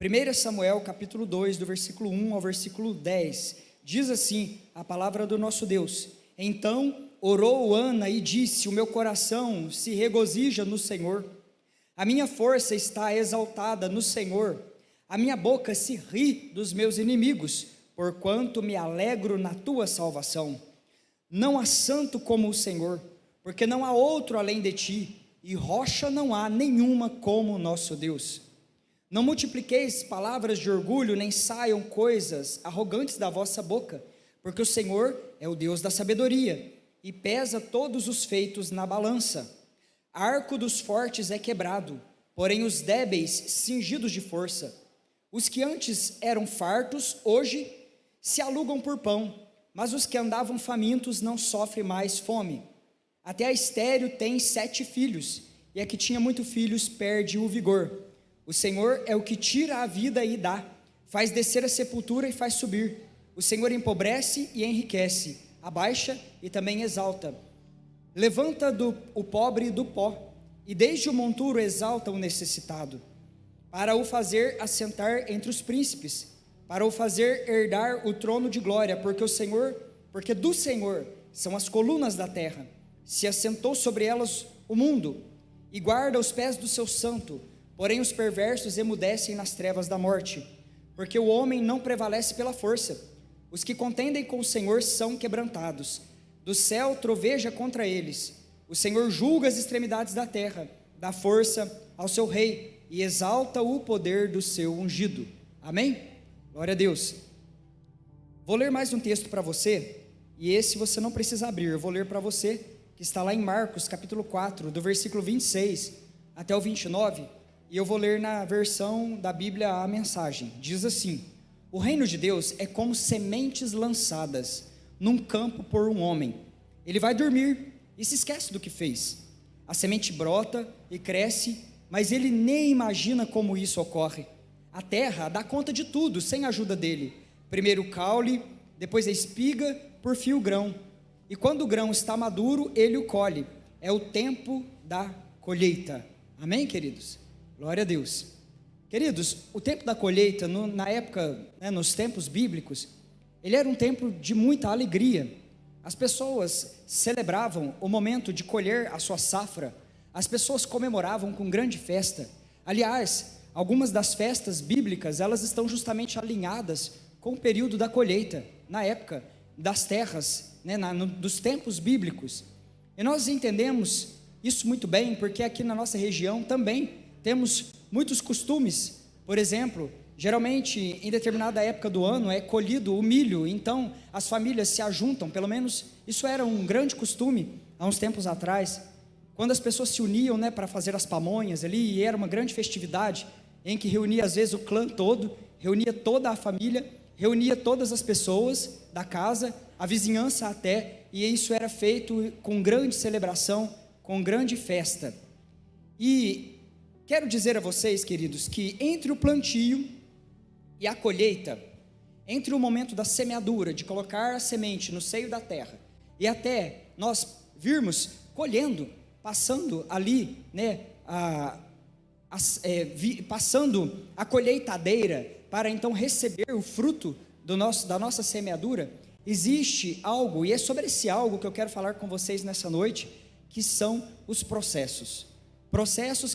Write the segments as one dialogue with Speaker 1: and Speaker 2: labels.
Speaker 1: 1 Samuel capítulo 2, do versículo 1 ao versículo 10, diz assim a palavra do nosso Deus: Então orou Ana e disse: O meu coração se regozija no Senhor, a minha força está exaltada no Senhor, a minha boca se ri dos meus inimigos, porquanto me alegro na tua salvação. Não há santo como o Senhor, porque não há outro além de ti, e rocha não há nenhuma como o nosso Deus. Não multipliqueis palavras de orgulho, nem saiam coisas arrogantes da vossa boca, porque o Senhor é o Deus da sabedoria, e pesa todos os feitos na balança. Arco dos fortes é quebrado, porém os débeis cingidos de força. Os que antes eram fartos, hoje se alugam por pão, mas os que andavam famintos não sofrem mais fome. Até a estéril tem 7 filhos, e a que tinha muitos filhos perde o vigor. O Senhor é o que tira a vida e dá, faz descer a sepultura e faz subir. O Senhor empobrece e enriquece, abaixa e também exalta. Levanta o pobre do pó, e desde o monturo exalta o necessitado, para o fazer assentar entre os príncipes, para o fazer herdar o trono de glória, porque do Senhor são as colunas da terra, se assentou sobre elas o mundo, e guarda os pés do seu santo. Porém os perversos emudecem nas trevas da morte, porque o homem não prevalece pela força. Os que contendem com o Senhor são quebrantados, do céu troveja contra eles. O Senhor julga as extremidades da terra, dá força ao seu rei, e exalta o poder do seu ungido. Amém? Glória a Deus. Vou ler mais um texto para você, e esse você não precisa abrir, eu vou ler para você, que está lá em Marcos capítulo 4, do versículo 26 até o 29, e eu vou ler na versão da Bíblia a mensagem. Diz assim: O reino de Deus é como sementes lançadas num campo por um homem. Ele vai dormir e se esquece do que fez. A semente brota e cresce, mas ele nem imagina como isso ocorre. A terra dá conta de tudo sem a ajuda dele. Primeiro o caule, depois a espiga, por fim o grão. E quando o grão está maduro, ele o colhe. É o tempo da colheita. Amém, queridos? Glória a Deus. Queridos, o tempo da colheita, na época, nos tempos bíblicos, ele era um tempo de muita alegria. As pessoas celebravam o momento de colher a sua safra. As pessoas comemoravam com grande festa. Aliás, algumas das festas bíblicas, elas estão justamente alinhadas com o período da colheita, na época das terras, dos tempos bíblicos. E nós entendemos isso muito bem, porque aqui na nossa região também temos muitos costumes. Por exemplo, geralmente em determinada época do ano é colhido o milho, então as famílias se ajuntam, pelo menos isso era um grande costume há uns tempos atrás, quando as pessoas se uniam para fazer as pamonhas ali, e era uma grande festividade, em que reunia às vezes o clã todo, reunia toda a família, reunia todas as pessoas da casa, a vizinhança até, e isso era feito com grande celebração, com grande festa. E quero dizer a vocês, queridos, que entre o plantio e a colheita, entre o momento da semeadura, de colocar a semente no seio da terra, e até nós virmos colhendo, passando ali, passando a colheitadeira, para então receber o fruto da nossa semeadura, existe algo, e é sobre esse algo que eu quero falar com vocês nessa noite, que são os processos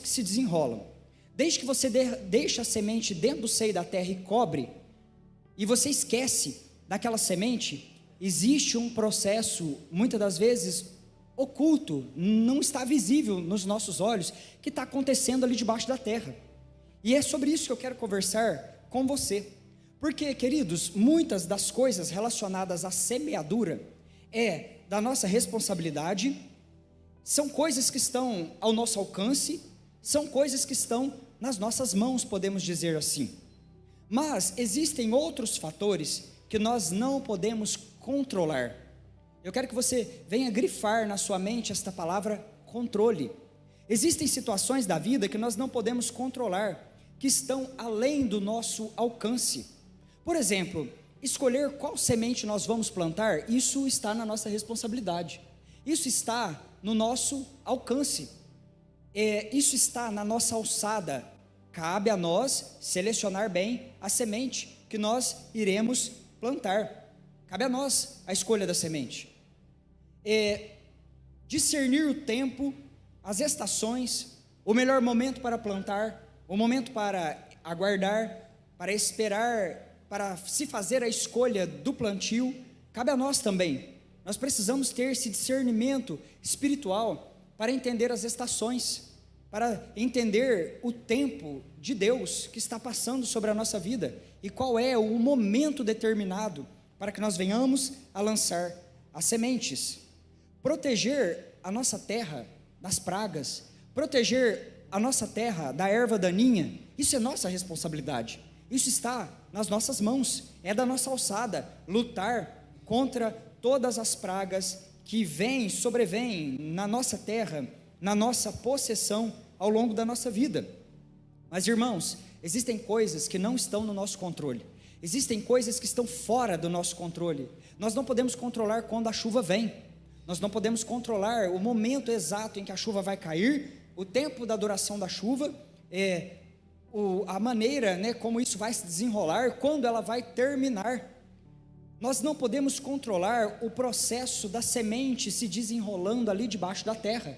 Speaker 1: que se desenrolam. Desde que você deixa a semente dentro do seio da terra e cobre, e você esquece daquela semente, existe um processo, muitas das vezes, oculto, não está visível nos nossos olhos, que está acontecendo ali debaixo da terra. E é sobre isso que eu quero conversar com você. Porque, queridos, muitas das coisas relacionadas à semeadura é da nossa responsabilidade, são coisas que estão ao nosso alcance, são coisas que estão nas nossas mãos, podemos dizer assim. Mas existem outros fatores que nós não podemos controlar. Eu quero que você venha grifar na sua mente esta palavra controle. Existem situações da vida que nós não podemos controlar, que estão além do nosso alcance. Por exemplo, escolher qual semente nós vamos plantar, isso está na nossa responsabilidade. Isso está no nosso alcance. Isso está na nossa alçada. cabe a nós selecionar bem a semente que nós iremos plantar. Cabe a nós a escolha da semente. Discernir o tempo, as estações, o melhor momento para plantar, o momento para aguardar, para esperar, para se fazer a escolha do plantio, cabe a nós também. Nós precisamos ter esse discernimento espiritual para entender as estações, para entender o tempo de Deus que está passando sobre a nossa vida e qual é o momento determinado para que nós venhamos a lançar as sementes. Proteger a nossa terra das pragas, proteger a nossa terra da erva daninha, isso é nossa responsabilidade, isso está nas nossas mãos, é da nossa alçada, lutar contra todas as pragas que sobrevêm na nossa terra, na nossa possessão ao longo da nossa vida. Mas irmãos, existem coisas que não estão no nosso controle, existem coisas que estão fora do nosso controle. Nós não podemos controlar quando a chuva vem, nós não podemos controlar o momento exato em que a chuva vai cair, o tempo da duração da chuva, a maneira, como isso vai se desenrolar, quando ela vai terminar. Nós não podemos controlar o processo da semente se desenrolando ali debaixo da terra.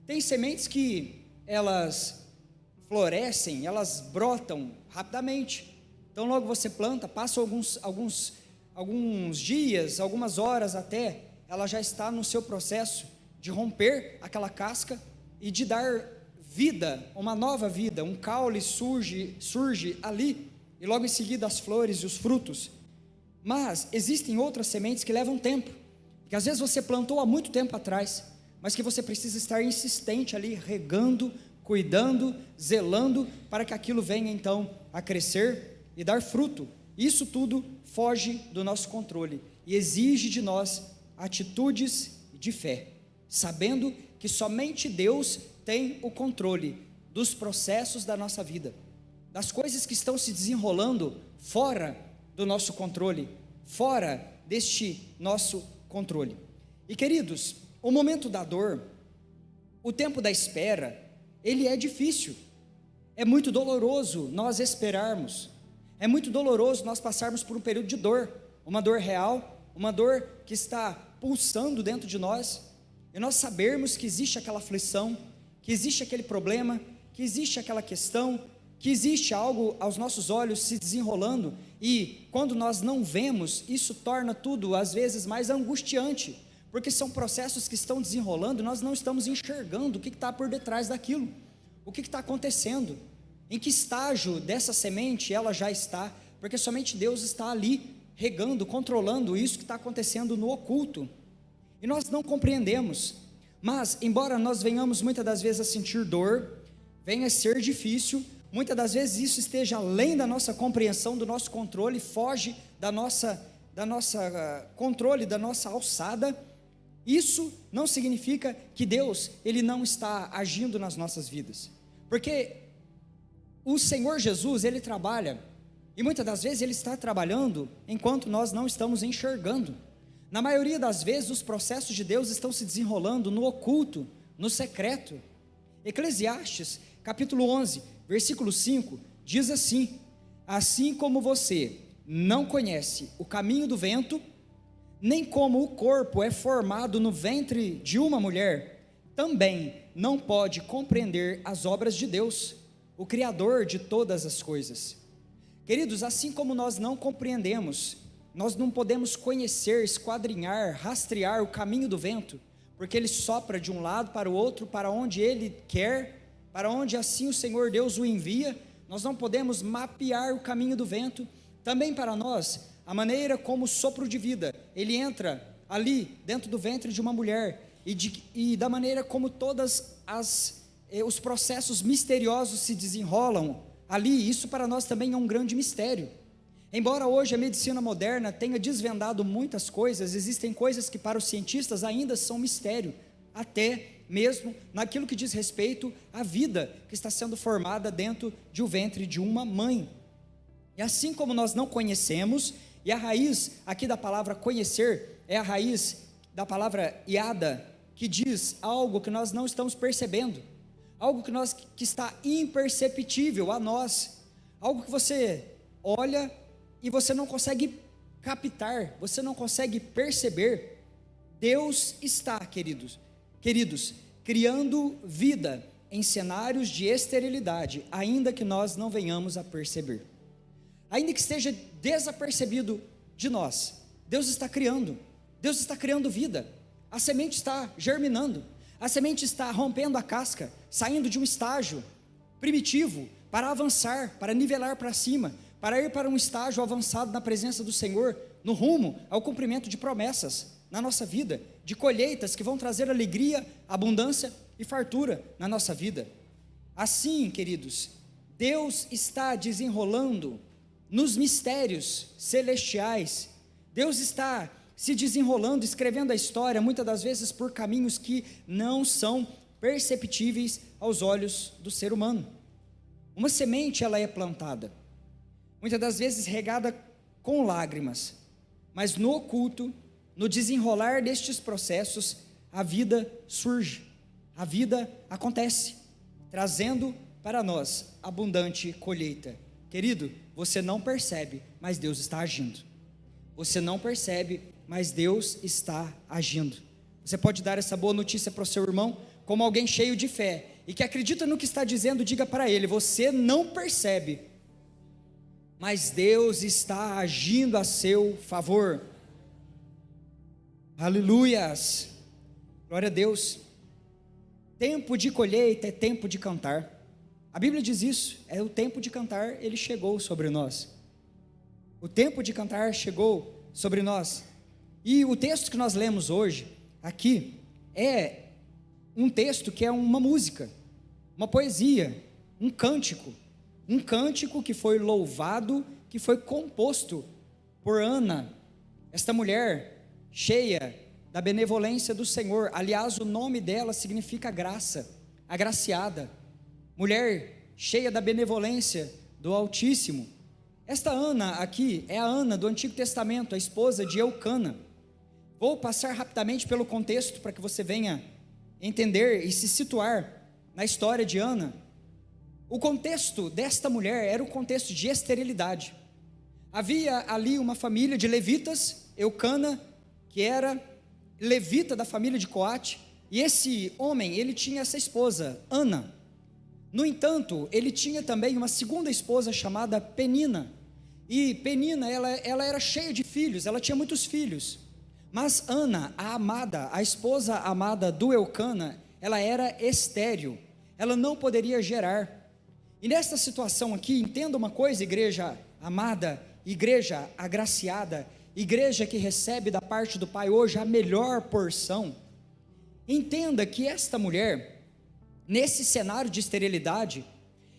Speaker 1: Tem sementes que elas florescem, elas brotam rapidamente. Então logo você planta, passa alguns dias, algumas horas até, ela já está no seu processo de romper aquela casca e de dar vida, uma nova vida, um caule surge ali, e logo em seguida as flores e os frutos. Mas existem outras sementes que levam tempo, que às vezes você plantou há muito tempo atrás, mas que você precisa estar insistente ali, regando, cuidando, zelando, para que aquilo venha então a crescer e dar fruto. Isso tudo foge do nosso controle e exige de nós atitudes de fé, sabendo que somente Deus tem o controle dos processos da nossa vida, das coisas que estão se desenrolando fora do nosso controle, fora deste nosso controle. E queridos, o momento da dor, o tempo da espera, ele é difícil, é muito doloroso nós esperarmos, é muito doloroso nós passarmos por um período de dor, uma dor real, uma dor que está pulsando dentro de nós, e nós sabermos que existe aquela aflição, que existe aquele problema, que existe aquela questão, que existe algo aos nossos olhos se desenrolando, e quando nós não vemos, isso torna tudo às vezes mais angustiante, porque são processos que estão desenrolando, e nós não estamos enxergando o que está por detrás daquilo, o que está acontecendo, em que estágio dessa semente ela já está, porque somente Deus está ali, regando, controlando isso que está acontecendo no oculto, e nós não compreendemos. Mas embora nós venhamos muitas das vezes a sentir dor, venha a ser difícil, muitas das vezes isso esteja além da nossa compreensão, do nosso controle, foge da nossa controle, da nossa alçada. Isso não significa que Deus, Ele não está agindo nas nossas vidas, porque o Senhor Jesus, Ele trabalha, e muitas das vezes Ele está trabalhando, enquanto nós não estamos enxergando. Na maioria das vezes os processos de Deus estão se desenrolando no oculto, no secreto. Eclesiastes, capítulo 11, versículo 5, diz assim: assim como você não conhece o caminho do vento, nem como o corpo é formado no ventre de uma mulher, também não pode compreender as obras de Deus, o Criador de todas as coisas. Queridos, assim como nós não compreendemos, nós não podemos conhecer, esquadrinhar, rastrear o caminho do vento, porque ele sopra de um lado para o outro, para onde ele quer, para onde assim o Senhor Deus o envia. Nós não podemos mapear o caminho do vento. Também para nós, a maneira como o sopro de vida, ele entra ali dentro do ventre de uma mulher, e da maneira como todas os processos misteriosos se desenrolam ali, isso para nós também é um grande mistério. Embora hoje a medicina moderna tenha desvendado muitas coisas, existem coisas que para os cientistas ainda são mistério, até mesmo naquilo que diz respeito à vida que está sendo formada dentro de um ventre de uma mãe. E assim como nós não conhecemos, e a raiz aqui da palavra conhecer é a raiz da palavra iada, que diz algo que nós não estamos percebendo. algo que está imperceptível a nós, algo que você olha e você não consegue captar, você não consegue perceber. Deus está, queridos, criando vida em cenários de esterilidade, ainda que nós não venhamos a perceber, ainda que esteja desapercebido de nós. Deus está criando vida. A semente está germinando, a semente está rompendo a casca, saindo de um estágio primitivo para avançar, para nivelar para cima, para ir para um estágio avançado na presença do Senhor, no rumo ao cumprimento de promessas na nossa vida, de colheitas que vão trazer alegria, abundância e fartura na nossa vida. Assim, queridos, Deus está desenrolando nos mistérios celestiais. Deus está se desenrolando, escrevendo a história, muitas das vezes por caminhos que não são perceptíveis aos olhos do ser humano. Uma semente, ela é plantada, muitas das vezes regada com lágrimas, mas no oculto, no desenrolar destes processos, a vida surge, a vida acontece, trazendo para nós abundante colheita. Querido, você não percebe, mas Deus está agindo. Você não percebe, mas Deus está agindo. Você pode dar essa boa notícia para o seu irmão, como alguém cheio de fé, e que acredita no que está dizendo. Diga para ele: você não percebe, mas Deus está agindo a seu favor. Aleluias, glória a Deus. Tempo de colheita é tempo de cantar. A Bíblia diz isso, é o tempo de cantar, ele chegou sobre nós. O tempo de cantar chegou sobre nós. E o texto que nós lemos hoje, aqui, é um texto que é uma música, uma poesia, um cântico que foi louvado, que foi composto por Ana, esta mulher cheia da benevolência do Senhor. Aliás, o nome dela significa graça, agraciada, mulher cheia da benevolência do Altíssimo. Esta Ana aqui é a Ana do Antigo Testamento, a esposa de Eucana. Vou passar rapidamente pelo contexto para que você venha entender e se situar na história de Ana. O contexto desta mulher era um contexto de esterilidade. Havia ali uma família de levitas, Eucana, que era levita da família de Coate, e esse homem, ele tinha essa esposa, Ana. No entanto, ele tinha também uma segunda esposa chamada Penina, e Penina, ela era cheia de filhos, ela tinha muitos filhos, mas Ana, a amada, a esposa amada do Eucana, ela era estéril, ela não poderia gerar. E nesta situação aqui, entenda uma coisa, igreja amada, igreja agraciada, igreja que recebe da parte do Pai hoje a melhor porção. Entenda que esta mulher, nesse cenário de esterilidade,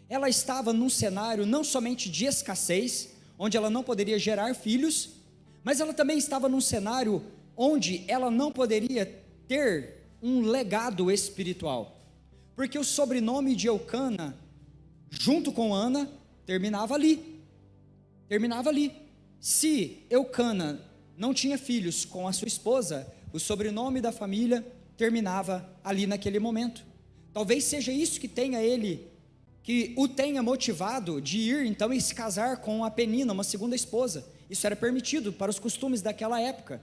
Speaker 1: ela estava num cenário não somente de escassez, onde ela não poderia gerar filhos, mas ela também estava num cenário onde ela não poderia ter um legado espiritual, porque o sobrenome de Eucana, junto com Ana, terminava ali. Se Eucana não tinha filhos com a sua esposa, o sobrenome da família terminava ali naquele momento. Talvez seja isso que o tenha motivado de ir então e se casar com a Penina, uma segunda esposa. Isso era permitido para os costumes daquela época.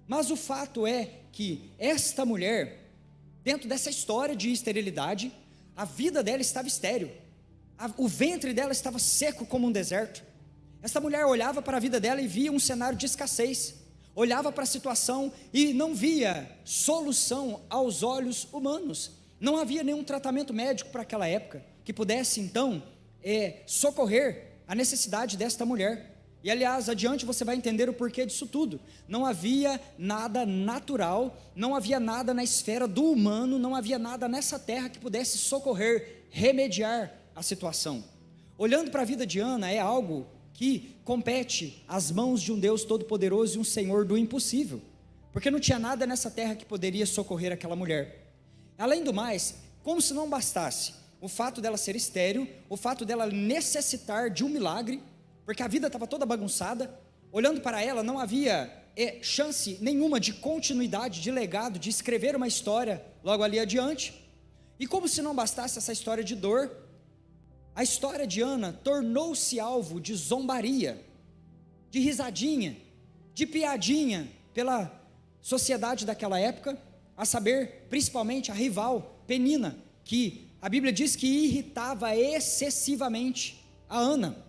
Speaker 1: Mas o fato é que esta mulher, dentro dessa história de esterilidade, a vida dela estava estéril, o ventre dela estava seco como um deserto. Essa mulher olhava para a vida dela e via um cenário de escassez, olhava para a situação e não via solução aos olhos humanos. Não havia nenhum tratamento médico para aquela época que pudesse então socorrer a necessidade desta mulher. E aliás, adiante você vai entender o porquê disso tudo. Não havia nada natural, não havia nada na esfera do humano, não havia nada nessa terra que pudesse socorrer, remediar a situação. Olhando para a vida de Ana, é algo que compete às mãos de um Deus todo-poderoso e um Senhor do impossível, porque não tinha nada nessa terra que poderia socorrer aquela mulher. Além do mais, como se não bastasse o fato dela ser estéril, o fato dela necessitar de um milagre, porque a vida estava toda bagunçada. Olhando para ela, não havia chance nenhuma de continuidade, de legado, de escrever uma história logo ali adiante. E como se não bastasse essa história de dor, a história de Ana tornou-se alvo de zombaria, de risadinha, de piadinha pela sociedade daquela época, a saber, principalmente a rival Penina, que a Bíblia diz que irritava excessivamente a Ana,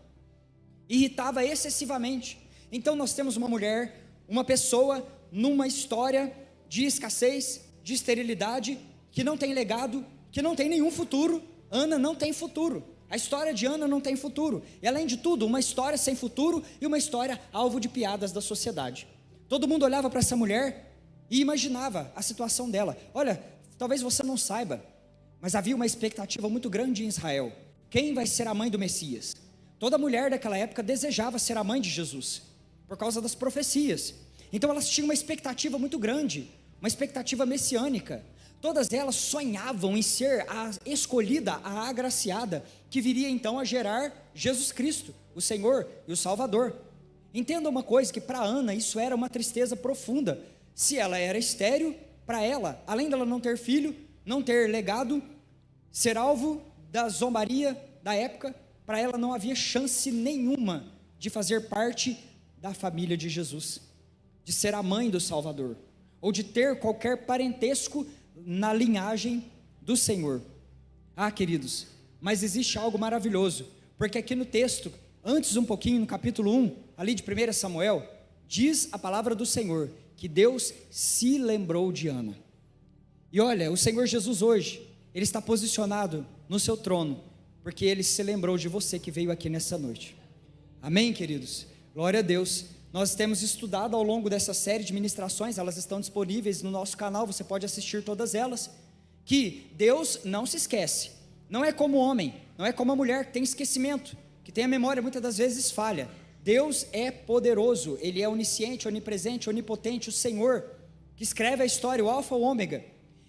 Speaker 1: irritava excessivamente. Então nós temos uma mulher, uma pessoa numa história de escassez, de esterilidade, que não tem legado, que não tem nenhum futuro. Ana não tem futuro, a história de Ana não tem futuro, e além de tudo, uma história sem futuro, e uma história alvo de piadas da sociedade. Todo mundo olhava para essa mulher e imaginava a situação dela. Olha, talvez você não saiba, mas havia uma expectativa muito grande em Israel: quem vai ser a mãe do Messias? Toda mulher daquela época desejava ser a mãe de Jesus, por causa das profecias. Então elas tinham uma expectativa muito grande, uma expectativa messiânica. Todas elas sonhavam em ser a escolhida, a agraciada, que viria então a gerar Jesus Cristo, o Senhor e o Salvador. Entenda uma coisa, que para Ana isso era uma tristeza profunda. Se ela era estéril, para ela, além dela não ter filho, não ter legado, ser alvo da zombaria da época, para ela não havia chance nenhuma de fazer parte da família de Jesus, de ser a mãe do Salvador, ou de ter qualquer parentesco na linhagem do Senhor. Ah, queridos, mas existe algo maravilhoso, porque aqui no texto, antes um pouquinho, no capítulo 1, ali de 1 Samuel, diz a palavra do Senhor, que Deus se lembrou de Ana. E olha, o Senhor Jesus hoje, Ele está posicionado no seu trono, porque Ele se lembrou de você que veio aqui nessa noite. Amém, queridos? Glória a Deus. Nós temos estudado ao longo dessa série de ministrações, elas estão disponíveis no nosso canal, você pode assistir todas elas, que Deus não se esquece, não é como o homem, não é como a mulher que tem esquecimento, que tem a memória muitas das vezes falha. Deus é poderoso, Ele é onisciente, onipresente, onipotente, o Senhor, que escreve a história, o alfa, o ômega.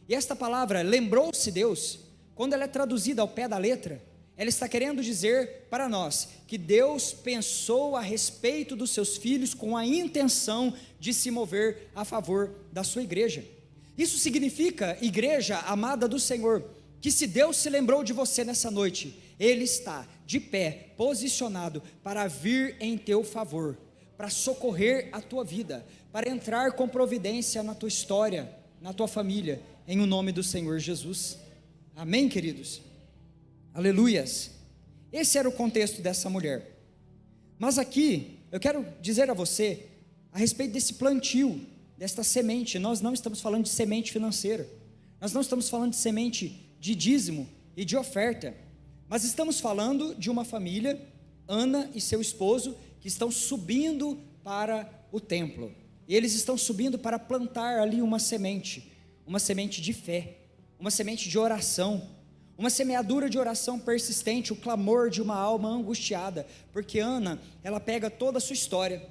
Speaker 1: E esta palavra, lembrou-se Deus, quando ela é traduzida ao pé da letra, ela está querendo dizer para nós, que Deus pensou a respeito dos seus filhos, com a intenção de se mover a favor da sua igreja. Isso significa, igreja amada do Senhor, que se Deus se lembrou de você nessa noite, Ele está de pé, posicionado, para vir em teu favor, para socorrer a tua vida, para entrar com providência na tua história, na tua família, em o nome do Senhor Jesus. Amém, queridos? Aleluias. Esse era o contexto dessa mulher. Mas aqui, eu quero dizer a você, a respeito desse plantio, desta semente. Nós não estamos falando de semente financeira, nós não estamos falando de semente de dízimo e de oferta, mas estamos falando de uma família, Ana e seu esposo, que estão subindo para o templo. Eles estão subindo para plantar ali uma semente de fé, uma semente de oração, uma semeadura de oração persistente, o clamor de uma alma angustiada, porque Ana, ela pega toda a sua história,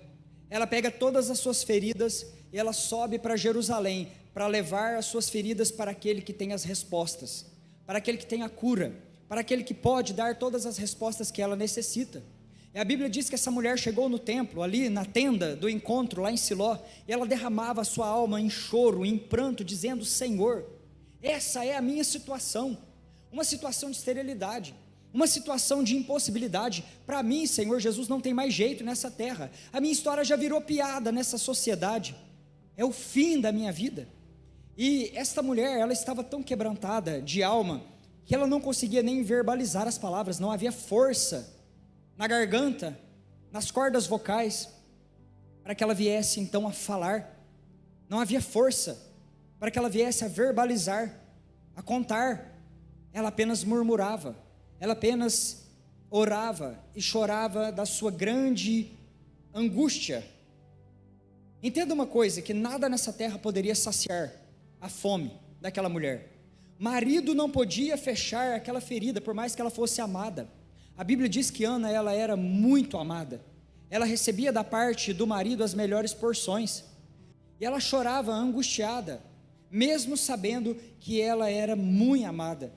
Speaker 1: ela pega todas as suas feridas, e ela sobe para Jerusalém, para levar as suas feridas para aquele que tem as respostas, para aquele que tem a cura, para aquele que pode dar todas as respostas que ela necessita. E a Bíblia diz que essa mulher chegou no templo, ali na tenda do encontro, lá em Siló, e ela derramava a sua alma em choro, em pranto, dizendo: Senhor, essa é a minha situação, uma situação de esterilidade, uma situação de impossibilidade. Para mim, Senhor Jesus, não tem mais jeito nessa terra, a minha história já virou piada nessa sociedade, é o fim da minha vida. E esta mulher, ela estava tão quebrantada de alma, que ela não conseguia nem verbalizar as palavras, não havia força na garganta, nas cordas vocais, para que ela viesse então a falar, não havia força para que ela viesse a verbalizar, a contar. Ela apenas murmurava, ela apenas orava e chorava da sua grande angústia. Entenda uma coisa, que nada nessa terra poderia saciar a fome daquela mulher. Marido não podia fechar aquela ferida, por mais que ela fosse amada. A Bíblia diz que Ana, ela era muito amada, ela recebia da parte do marido as melhores porções, e ela chorava angustiada, mesmo sabendo que ela era muito amada.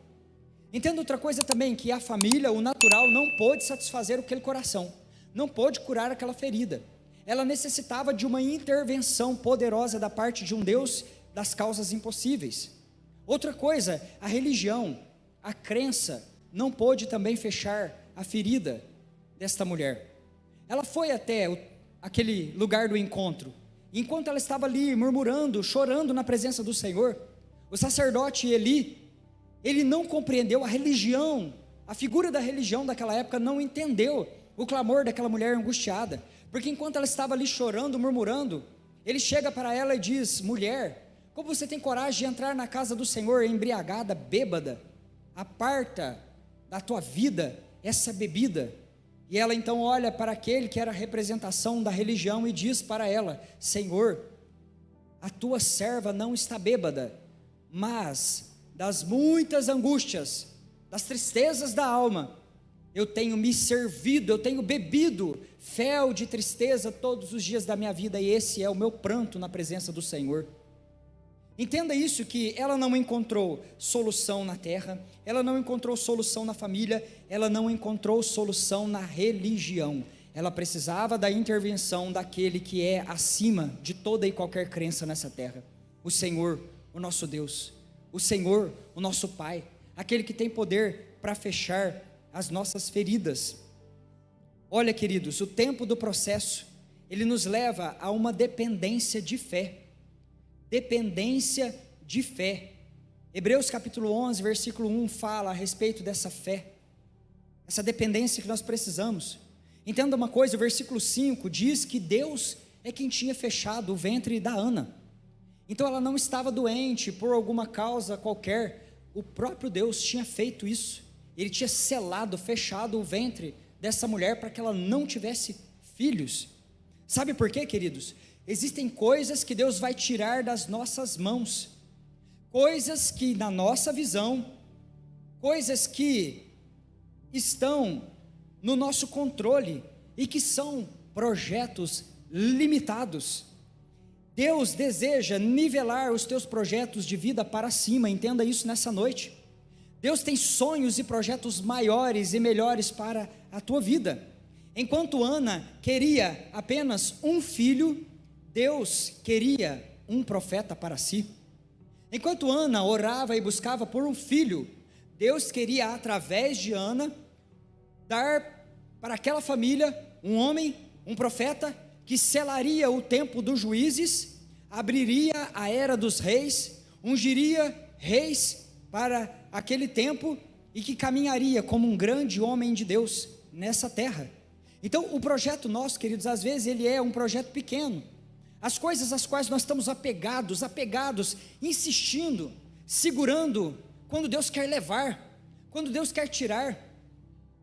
Speaker 1: Entenda outra coisa também, que a família, o natural, não pôde satisfazer aquele coração, não pôde curar aquela ferida. Ela necessitava de uma intervenção poderosa da parte de um Deus das causas impossíveis, Outra coisa, a religião, a crença, não pôde também fechar a ferida desta mulher. Ela foi até aquele lugar do encontro. Enquanto ela estava ali murmurando, chorando na presença do Senhor, o sacerdote Eli, ele não compreendeu a religião, a figura da religião daquela época não entendeu o clamor daquela mulher angustiada, porque enquanto ela estava ali chorando, murmurando, ele chega para ela e diz: mulher, como você tem coragem de entrar na casa do Senhor embriagada, bêbada? Aparta da tua vida essa bebida. E ela então olha para aquele que era a representação da religião e diz para ela: Senhor, a tua serva não está bêbada, mas das muitas angústias, das tristezas da alma, eu tenho me servido, eu tenho bebido fel de tristeza todos os dias da minha vida, e esse é o meu pranto na presença do Senhor. Entenda isso, que ela não encontrou solução na terra, ela não encontrou solução na família, ela não encontrou solução na religião. Ela precisava da intervenção daquele que é acima de toda e qualquer crença nessa terra, o Senhor, o nosso Deus, o Senhor, o nosso Pai, aquele que tem poder para fechar as nossas feridas. Olha, queridos, o tempo do processo, ele nos leva a uma dependência de fé. Dependência de fé. Hebreus capítulo 11, versículo 1 fala a respeito dessa fé, essa dependência que nós precisamos. Entenda uma coisa, o versículo 5 diz que Deus é quem tinha fechado o ventre da Ana. Então ela não estava doente por alguma causa qualquer, o próprio Deus tinha feito isso. Ele tinha selado, fechado o ventre dessa mulher para que ela não tivesse filhos. Sabe por quê, queridos? Existem coisas que Deus vai tirar das nossas mãos, coisas que na nossa visão, coisas que estão no nosso controle e que são projetos limitados. Deus deseja nivelar os teus projetos de vida para cima, entenda isso nessa noite. Deus tem sonhos e projetos maiores e melhores para a tua vida. Enquanto Ana queria apenas um filho, Deus queria um profeta para si. Enquanto Ana orava e buscava por um filho, Deus queria, através de Ana, dar para aquela família um homem, um profeta, que selaria o tempo dos juízes, abriria a era dos reis, ungiria reis para aquele tempo e que caminharia como um grande homem de Deus nessa terra. Então o projeto nosso, queridos, às vezes ele é um projeto pequeno, as coisas às quais nós estamos apegados, insistindo, segurando, quando Deus quer levar, quando Deus quer tirar,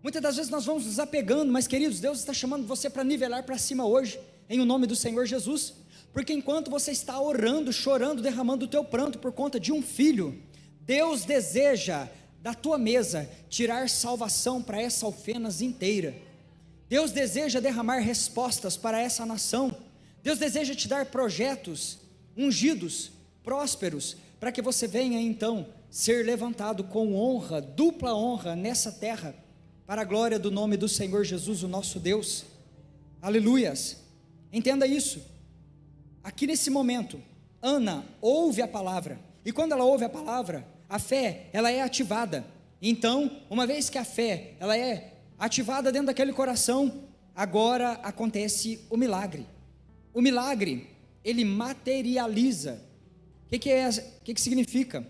Speaker 1: muitas das vezes nós vamos nos apegando, mas queridos, Deus está chamando você para nivelar para cima hoje, em o nome do Senhor Jesus, porque enquanto você está orando, chorando, derramando o teu pranto por conta de um filho, Deus deseja da tua mesa tirar salvação para essa Alfenas inteira. Deus deseja derramar respostas para essa nação. Deus deseja te dar projetos ungidos, prósperos, para que você venha então ser levantado com honra, dupla honra nessa terra, para a glória do nome do Senhor Jesus, o nosso Deus. Aleluias. Entenda isso. Aqui nesse momento, Ana ouve a palavra, e quando ela ouve a palavra, a fé, ela é ativada. Então, uma vez que a fé, ela é ativada dentro daquele coração, agora acontece o milagre. O milagre, ele materializa. O que significa?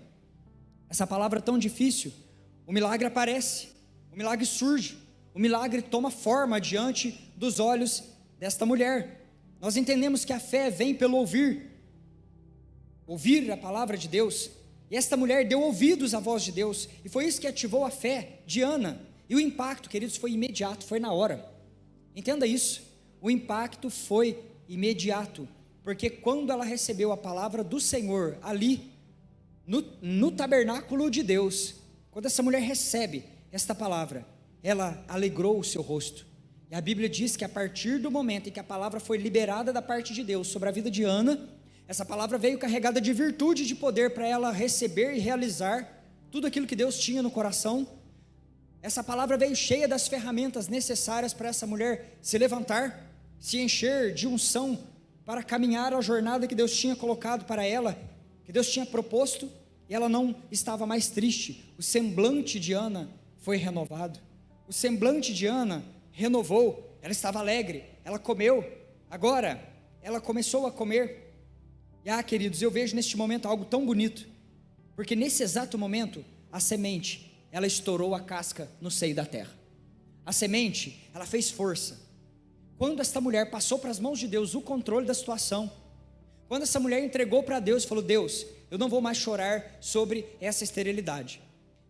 Speaker 1: Essa palavra tão difícil. O milagre aparece, o milagre surge, o milagre toma forma diante dos olhos desta mulher. Nós entendemos que a fé vem pelo ouvir a palavra de Deus, e esta mulher deu ouvidos à voz de Deus, e foi isso que ativou a fé de Ana, e o impacto, queridos, foi imediato, foi na hora. Entenda isso, o impacto foi imediato, porque quando ela recebeu a palavra do Senhor, ali, no tabernáculo de Deus, quando essa mulher recebe esta palavra, ela alegrou o seu rosto, e a Bíblia diz que a partir do momento em que a palavra foi liberada da parte de Deus sobre a vida de Ana, essa palavra veio carregada de virtude e de poder para ela receber e realizar tudo aquilo que Deus tinha no coração. Essa palavra veio cheia das ferramentas necessárias para essa mulher se levantar, se encher de unção para caminhar a jornada que Deus tinha colocado para ela, que Deus tinha proposto, e ela não estava mais triste. O semblante de Ana foi renovado. O semblante de Ana renovou. Ela estava alegre, ela comeu. Agora, ela começou a comer. E queridos, eu vejo neste momento algo tão bonito, porque nesse exato momento, a semente, ela estourou a casca no seio da terra. A semente, ela fez força. Quando esta mulher passou para as mãos de Deus o controle da situação, quando essa mulher entregou para Deus, falou: Deus, eu não vou mais chorar sobre essa esterilidade,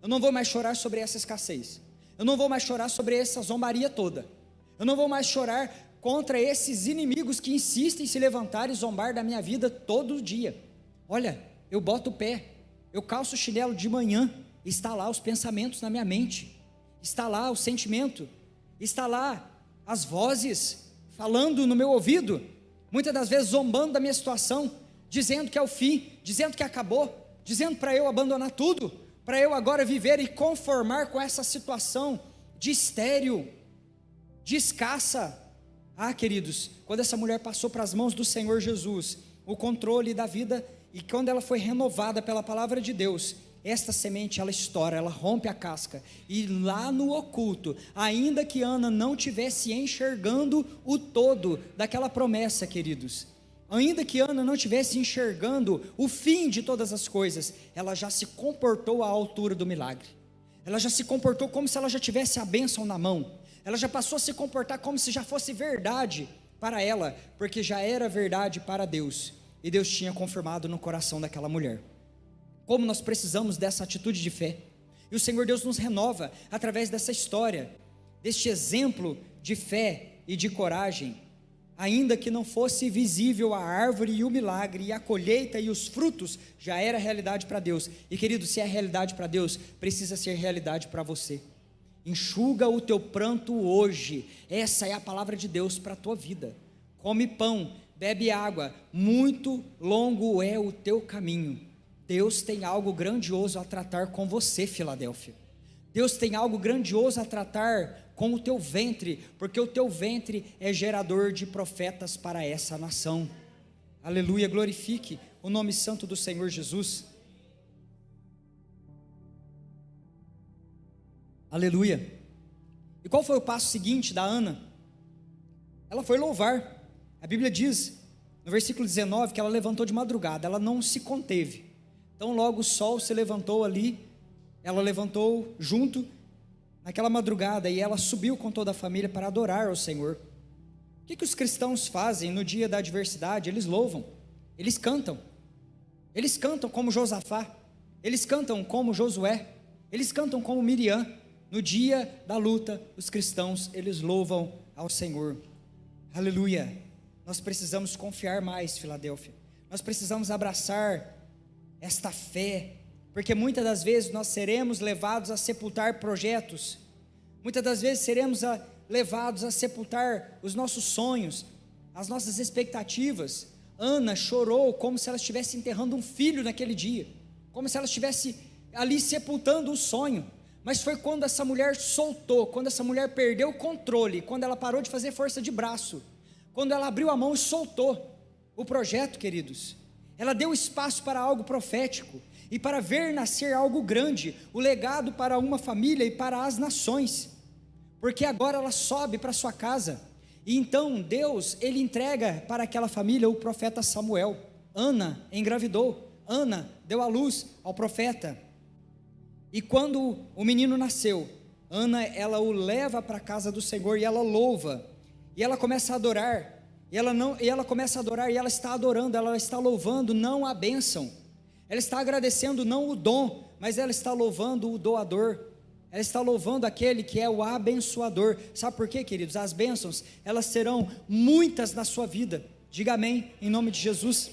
Speaker 1: eu não vou mais chorar sobre essa escassez, eu não vou mais chorar sobre essa zombaria toda, eu não vou mais chorar contra esses inimigos que insistem em se levantar e zombar da minha vida todo dia. Olha, eu boto o pé, eu calço o chinelo de manhã, está lá os pensamentos na minha mente, está lá o sentimento, está lá as vozes falando no meu ouvido, muitas das vezes zombando da minha situação, dizendo que é o fim, dizendo que acabou, dizendo para eu abandonar tudo, para eu agora viver e conformar com essa situação de estéril, de escassa. Queridos, quando essa mulher passou para as mãos do Senhor Jesus o controle da vida, e quando ela foi renovada pela palavra de Deus, esta semente, ela estoura, ela rompe a casca, e lá no oculto, ainda que Ana não tivesse enxergando o todo daquela promessa, queridos, ainda que Ana não estivesse enxergando o fim de todas as coisas, ela já se comportou à altura do milagre, ela já se comportou como se ela já tivesse a bênção na mão, ela já passou a se comportar como se já fosse verdade para ela, porque já era verdade para Deus, e Deus tinha confirmado no coração daquela mulher. Como nós precisamos dessa atitude de fé, e o Senhor Deus nos renova através dessa história, deste exemplo de fé e de coragem, ainda que não fosse visível a árvore e o milagre, e a colheita e os frutos, já era realidade para Deus, e querido, se é realidade para Deus, precisa ser realidade para você. Enxuga o teu pranto hoje, essa é a palavra de Deus para a tua vida. Come pão, bebe água, muito longo é o teu caminho. Deus tem algo grandioso a tratar com você, Filadélfia. Deus tem algo grandioso a tratar com o teu ventre, porque o teu ventre é gerador de profetas para essa nação. Aleluia, glorifique o nome santo do Senhor Jesus. Aleluia. E qual foi o passo seguinte da Ana? Ela foi louvar. A Bíblia diz, no versículo 19, que ela levantou de madrugada, ela não se conteve. Então logo o sol se levantou ali, ela levantou junto, naquela madrugada, e ela subiu com toda a família para adorar ao Senhor. O que os cristãos fazem no dia da adversidade? Eles louvam, eles cantam como Josafá, eles cantam como Josué, eles cantam como Miriam. No dia da luta, os cristãos, eles louvam ao Senhor. Aleluia. Nós precisamos confiar mais, Filadélfia. Nós precisamos abraçar esta fé, porque muitas das vezes nós seremos levados a sepultar projetos. Muitas das vezes seremos levados a sepultar os nossos sonhos, as nossas expectativas. Ana chorou como se ela estivesse enterrando um filho naquele dia, como se ela estivesse ali sepultando o sonho. Mas foi quando essa mulher soltou, quando essa mulher perdeu o controle, quando ela parou de fazer força de braço, quando ela abriu a mão e soltou o projeto, queridos, ela deu espaço para algo profético, e para ver nascer algo grande, o legado para uma família e para as nações, porque agora ela sobe para sua casa, e então Deus, Ele entrega para aquela família o profeta Samuel. Ana engravidou, Ana deu à luz ao profeta, e quando o menino nasceu, Ana, ela o leva para a casa do Senhor, e ela louva, e ela começa a adorar, e ela começa a adorar, e ela está adorando, ela está louvando não a bênção, ela está agradecendo não o dom, mas ela está louvando o doador, ela está louvando aquele que é o abençoador. Sabe por quê, queridos? As bênçãos, elas serão muitas na sua vida. Diga amém, em nome de Jesus.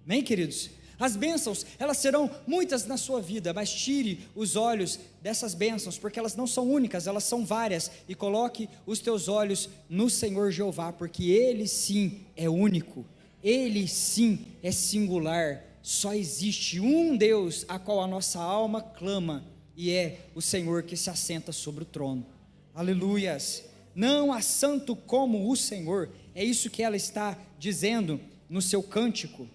Speaker 1: Amém, queridos? As bênçãos, elas serão muitas na sua vida, mas tire os olhos dessas bênçãos, porque elas não são únicas, elas são várias, e coloque os teus olhos no Senhor Jeová, porque Ele sim é único, Ele sim é singular. Só existe um Deus a qual a nossa alma clama, e é o Senhor que se assenta sobre o trono. Aleluias. Não há santo como o Senhor. É isso que ela está dizendo no seu cântico.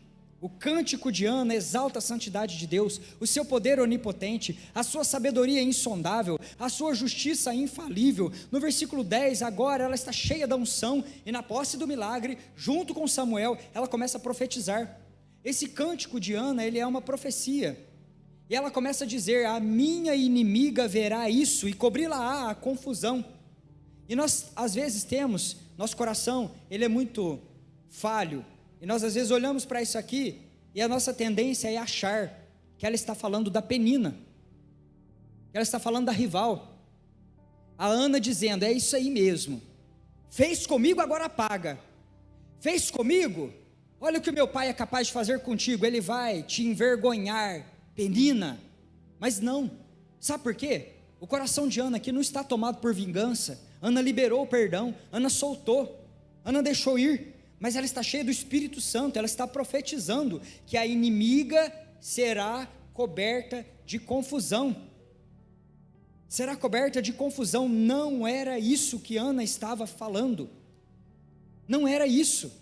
Speaker 1: O cântico de Ana exalta a santidade de Deus, o seu poder onipotente, a sua sabedoria insondável, a sua justiça infalível. No versículo 10, agora ela está cheia da unção, e na posse do milagre, junto com Samuel, ela começa a profetizar. Esse cântico de Ana, ele é uma profecia, e ela começa a dizer: a minha inimiga verá isso, e cobri-la-á a confusão. E nós, às vezes, temos, nosso coração, ele é muito falho, e nós às vezes olhamos para isso aqui, e a nossa tendência é achar que ela está falando da Penina, que ela está falando da rival. A Ana dizendo: é isso aí mesmo, fez comigo, agora paga, fez comigo, olha o que o meu pai é capaz de fazer contigo, ele vai te envergonhar, Penina. Mas não, sabe por quê? O coração de Ana aqui não está tomado por vingança. Ana liberou o perdão, Ana soltou, Ana deixou ir, mas ela está cheia do Espírito Santo, ela está profetizando que a inimiga será coberta de confusão. Será coberta de confusão. Não era isso que Ana estava falando, não era isso,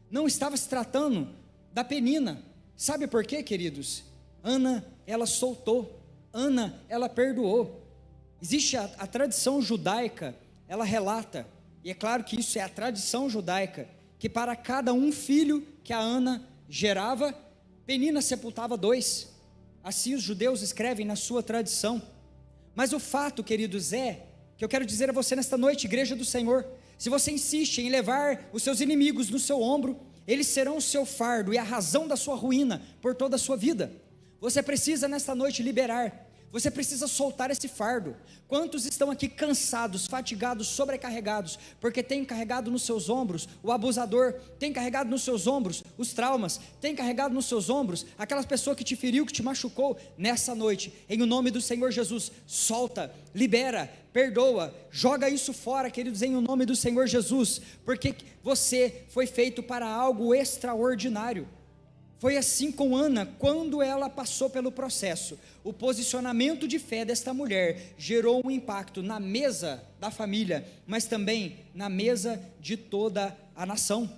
Speaker 1: não estava se tratando da Penina. Sabe por quê, queridos? Ana, ela soltou, Ana, ela perdoou. Existe a tradição judaica, ela relata, e é claro que isso é a tradição judaica, que para cada um filho que a Ana gerava, Penina sepultava 2, assim os judeus escrevem na sua tradição. Mas o fato, queridos, é, que eu quero dizer a você nesta noite, igreja do Senhor, se você insiste em levar os seus inimigos no seu ombro, eles serão o seu fardo e a razão da sua ruína por toda a sua vida. Você precisa nesta noite liberar, você precisa soltar esse fardo. Quantos estão aqui cansados, fatigados, sobrecarregados, porque tem carregado nos seus ombros o abusador, tem carregado nos seus ombros os traumas, tem carregado nos seus ombros aquelas pessoas que te feriu, que te machucou? Nessa noite, em o nome do Senhor Jesus, solta, libera, perdoa, joga isso fora, queridos, em o nome do Senhor Jesus, porque você foi feito para algo extraordinário. Foi assim com Ana, quando ela passou pelo processo. O posicionamento de fé desta mulher gerou um impacto na mesa da família, mas também na mesa de toda a nação.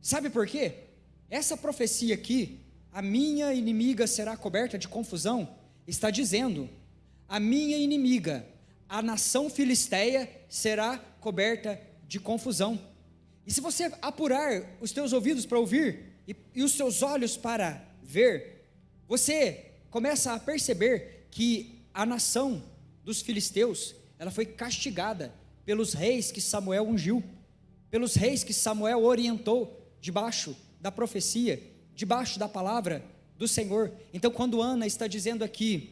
Speaker 1: Sabe por quê? Essa profecia aqui, a minha inimiga será coberta de confusão, está dizendo: a minha inimiga, a nação filisteia, será coberta de confusão. E se você apurar os teus ouvidos para ouvir, e os seus olhos para ver, você começa a perceber que a nação dos filisteus, ela foi castigada pelos reis que Samuel ungiu, pelos reis que Samuel orientou, debaixo da profecia, debaixo da palavra do Senhor. Então quando Ana está dizendo aqui,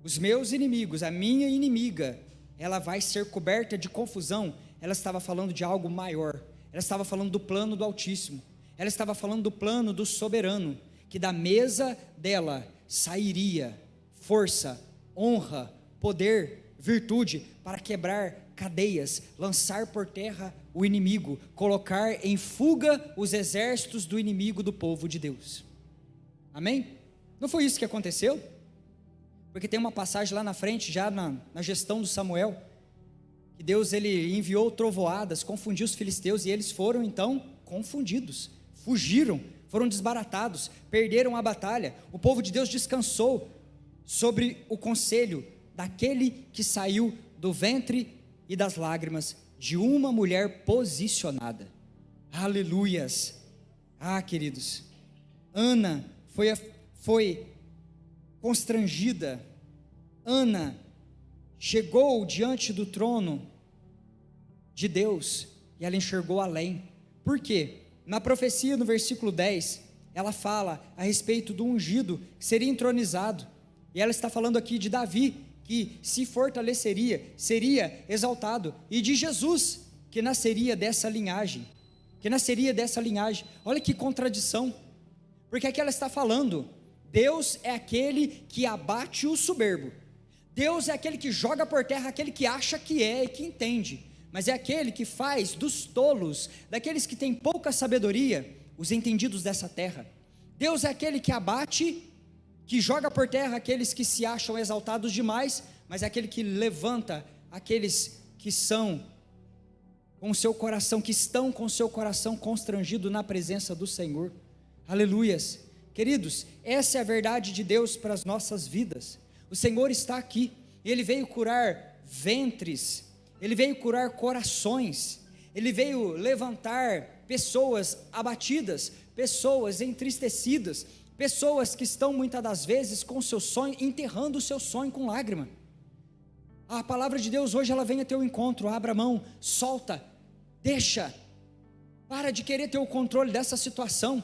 Speaker 1: os meus inimigos, a minha inimiga, ela vai ser coberta de confusão, ela estava falando de algo maior, ela estava falando do plano do Altíssimo, ela estava falando do plano do soberano, que da mesa dela sairia força, honra, poder, virtude, para quebrar cadeias, lançar por terra o inimigo, colocar em fuga os exércitos do inimigo do povo de Deus. Amém? Não foi isso que aconteceu? Porque tem uma passagem lá na frente, já na gestão do Samuel, que Deus ele enviou trovoadas, confundiu os filisteus, e eles foram então confundidos, fugiram, foram desbaratados, perderam a batalha. O povo de Deus descansou sobre o conselho daquele que saiu do ventre e das lágrimas de uma mulher posicionada. Aleluias! Ah, queridos, Ana foi constrangida. Ana chegou diante do trono de Deus e ela enxergou além. Por quê? Na profecia, no versículo 10, ela fala a respeito do ungido que seria entronizado, e ela está falando aqui de Davi, que se fortaleceria, seria exaltado, e de Jesus, que nasceria dessa linhagem, olha que contradição, porque aqui ela está falando, Deus é aquele que abate o soberbo, Deus é aquele que joga por terra aquele que acha que é e que entende, mas é aquele que faz dos tolos, daqueles que têm pouca sabedoria, os entendidos dessa terra. Deus é aquele que abate, que joga por terra aqueles que se acham exaltados demais, mas é aquele que levanta aqueles que são com o seu coração, que estão com o seu coração constrangido na presença do Senhor. Aleluias! Queridos, essa é a verdade de Deus para as nossas vidas. O Senhor está aqui, Ele veio curar ventres, Ele veio curar corações, Ele veio levantar pessoas abatidas, pessoas entristecidas, pessoas que estão muitas das vezes com seu sonho, enterrando o seu sonho com lágrima. A palavra de Deus hoje ela vem a teu encontro, abra a mão, solta, deixa, para de querer ter o controle dessa situação,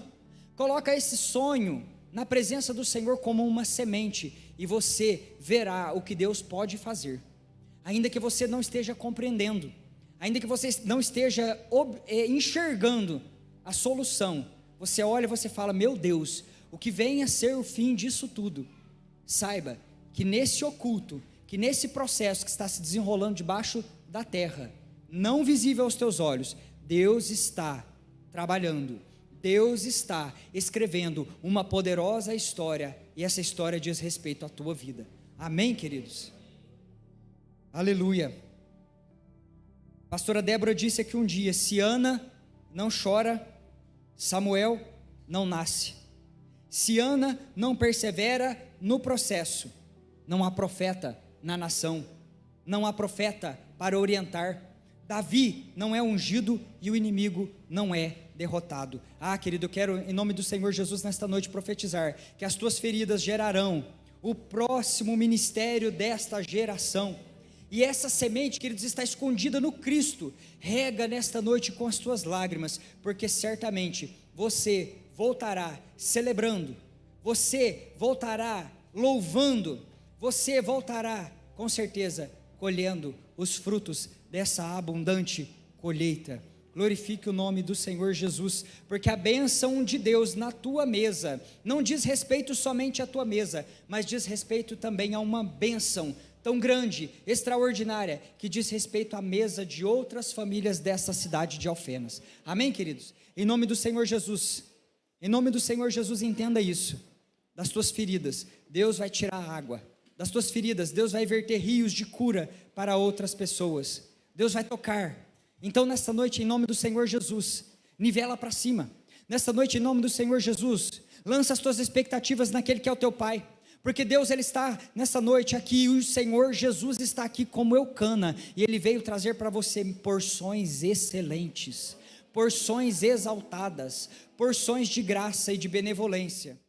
Speaker 1: coloca esse sonho na presença do Senhor como uma semente, e você verá o que Deus pode fazer, ainda que você não esteja compreendendo, ainda que você não esteja enxergando a solução, você olha e você fala, meu Deus, o que vem a ser o fim disso tudo, saiba que nesse oculto, que nesse processo que está se desenrolando debaixo da terra, não visível aos teus olhos, Deus está trabalhando, Deus está escrevendo uma poderosa história, e essa história diz respeito à tua vida, amém, queridos? Aleluia. Pastora Débora disse aqui um dia, se Ana não chora, Samuel não nasce, se Ana não persevera no processo, não há profeta na nação, não há profeta para orientar, Davi não é ungido e o inimigo não é derrotado. Querido, eu quero em nome do Senhor Jesus nesta noite profetizar, que as tuas feridas gerarão o próximo ministério desta geração, e essa semente, queridos, está escondida no Cristo, rega nesta noite com as tuas lágrimas, porque certamente você voltará celebrando, você voltará louvando, você voltará com certeza colhendo os frutos dessa abundante colheita. Glorifique o nome do Senhor Jesus, porque a bênção de Deus na tua mesa, não diz respeito somente à tua mesa, mas diz respeito também a uma bênção tão grande, extraordinária, que diz respeito à mesa de outras famílias dessa cidade de Alfenas, amém, queridos? Em nome do Senhor Jesus, entenda isso, das tuas feridas, Deus vai tirar a água, das tuas feridas, Deus vai verter rios de cura para outras pessoas, Deus vai tocar. Então nesta noite, em nome do Senhor Jesus, nivela para cima, nesta noite em nome do Senhor Jesus, lança as tuas expectativas naquele que é o teu Pai, porque Deus ele está nessa noite aqui, e o Senhor Jesus está aqui como Eucana, e Ele veio trazer para você porções excelentes, porções exaltadas, porções de graça e de benevolência.